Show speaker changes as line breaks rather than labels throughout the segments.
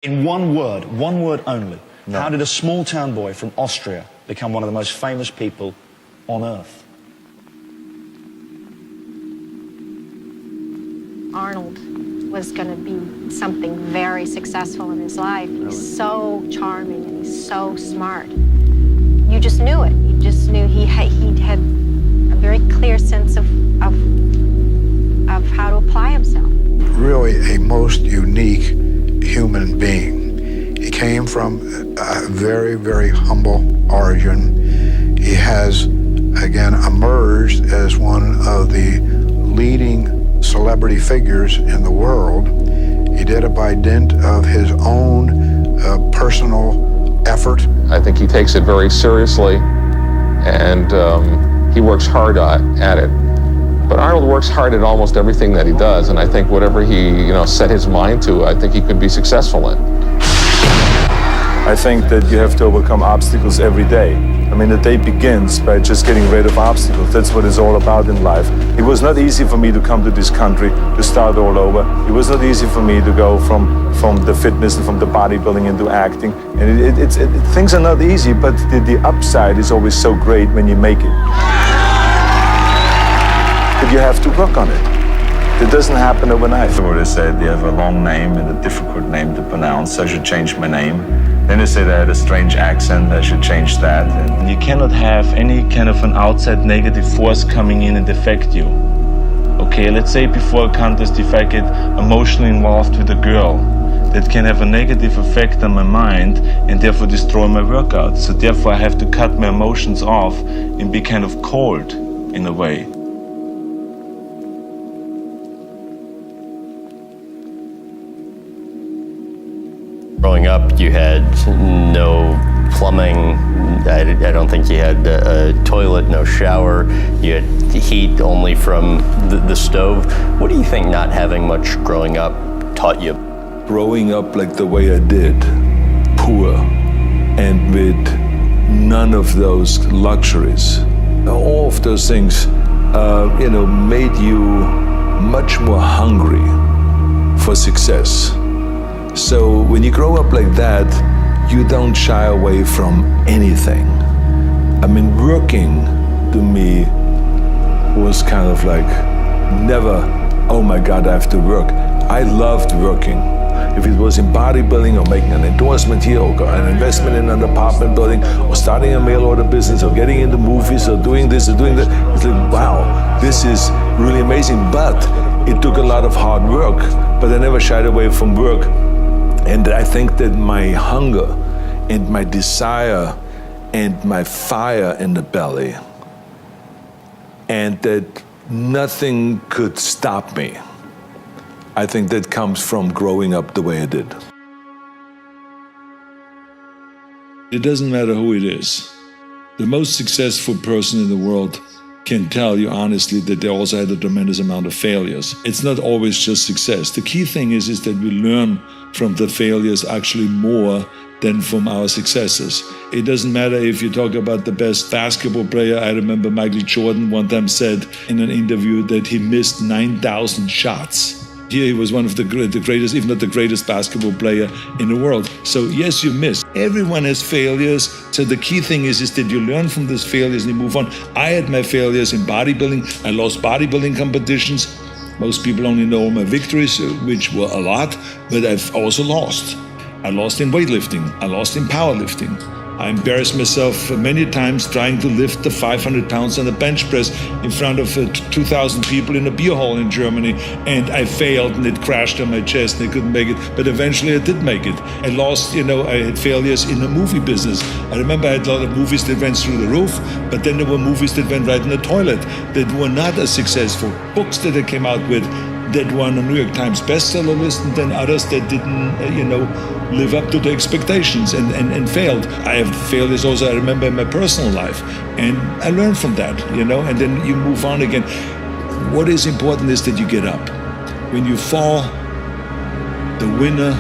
In one word only, how did a small town boy from Austria become one of the most famous people on earth?
Arnold was going to be something very successful in his life. He's so charming and he's so smart. You just knew it. You just knew he had a very clear sense of how to apply himself.
Really a most unique human being. He came from a very, very humble origin. He has, again, emerged as one of the leading celebrity figures in the world. He did it by dint of his own personal effort.
I think he takes it very seriously, and he works hard at it. But Arnold works hard at almost everything that he does, and I think whatever he set his mind to, I think he could be successful in.
I think that you have to overcome obstacles every day. I mean, the day begins by just getting rid of obstacles. That's what it's all about in life. It was not easy for me to come to this country, to start all over. It was not easy for me to go from the fitness and from the bodybuilding into acting. And things are not easy, but the upside is always so great when you make it. But you have to work on it. It doesn't happen overnight.
They said they have a long name and a difficult name to pronounce, so I should change my name. Then they said I had a strange accent, I should change that. And you cannot have any kind of an outside negative force coming in and affect you. Okay, let's say before a contest, if I get emotionally involved with a girl, that can have a negative effect on my mind and therefore destroy my workout. So therefore I have to cut my emotions off and be kind of cold in a way.
Growing up, you had no plumbing. I don't think you had a toilet, no shower. You had heat only from the stove. What do you think not having much growing up taught you?
Growing up like the way I did, poor, and with none of those luxuries, all of those things, made you much more hungry for success. So when you grow up like that, you don't shy away from anything. I mean, working to me was kind of like never, oh my God, I have to work. I loved working. If it was in bodybuilding or making an endorsement here or an investment in an apartment building or starting a mail order business or getting into movies or doing this or doing that, it's like, wow, this is really amazing. But it took a lot of hard work, but I never shied away from work. And I think that my hunger and my desire and my fire in the belly, and that nothing could stop me, I think that comes from growing up the way I did.
It doesn't matter who it is. The most successful person in the world can tell you honestly that they also had a tremendous amount of failures. It's not always just success. The key thing is that we learn from the failures actually more than from our successes. It doesn't matter if you talk about the best basketball player. I remember Michael Jordan one time said in an interview that he missed 9,000 shots. Here he was one of the greatest, if not the greatest basketball player in the world. So yes, you miss. Everyone has failures. So the key thing is that you learn from those failures and you move on. I had my failures in bodybuilding. I lost bodybuilding competitions. Most people only know my victories, which were a lot, but I've also lost. I lost in weightlifting. I lost in powerlifting. I embarrassed myself many times trying to lift the 500 pounds on the bench press in front of 2,000 people in a beer hall in Germany, and I failed and it crashed on my chest and I couldn't make it, but eventually I did make it. I lost, I had failures in the movie business. I remember I had a lot of movies that went through the roof, but then there were movies that went right in the toilet that were not as successful. Books that I came out with that were on the New York Times bestseller list, and then others that didn't, live up to the expectations and failed. I have failures also, I remember, in my personal life, and I learned from that, and then you move on again. What is important is that you get up. When you fall, the winner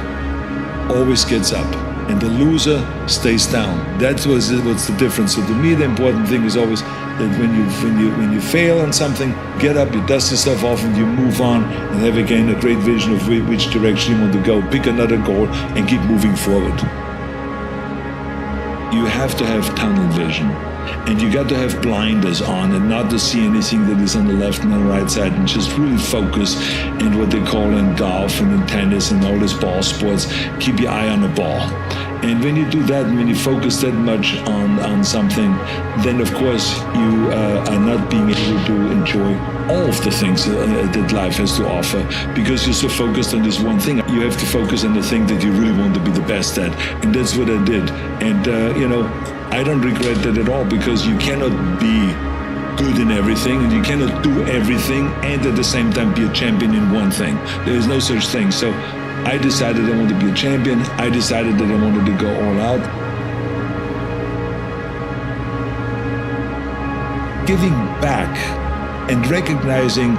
always gets up. and the loser stays down. That's what's the difference. So to me, the important thing is always that when you fail on something, get up, you dust yourself off, and you move on, and have again a great vision of which direction you want to go. Pick another goal and keep moving forward. You have to have tunnel vision, and you got to have blinders on and not to see anything that is on the left and the right side, and just really focus. And what they call in golf and in tennis and all these ball sports, keep your eye on the ball. And when you do that, and when you focus that much on something, then of course you are not being able to enjoy all of the things that life has to offer, because you're so focused on this one thing. You have to focus on the thing that you really want to be the best at, and that's what I did. And I don't regret that at all, because you cannot be good in everything, and you cannot do everything and at the same time be a champion in one thing. There is no such thing. So I decided I wanted to be a champion. I decided that I wanted to go all out. Giving back and recognizing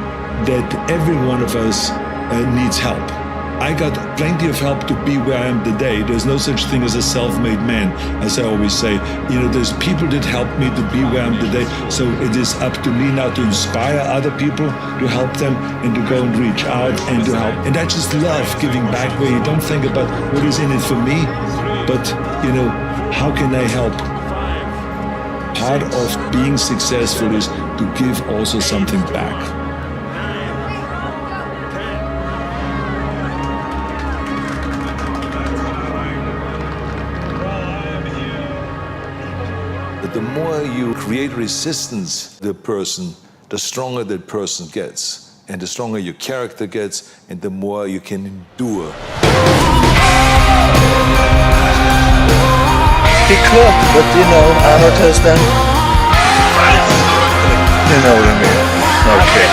that every one of us needs help. I got plenty of help to be where I am today. There's no such thing as a self-made man, as I always say. There's people that helped me to be where I am today. So it is up to me now to inspire other people, to help them, and to go and reach out and to help. And I just love giving back, where you don't think about what is in it for me, but, how can I help? Part of being successful is to give also something back. The more you create resistance to the person, the stronger that person gets, and the stronger your character gets, and the more you can endure.
He could, but Arnold has them. You know what I mean? Okay.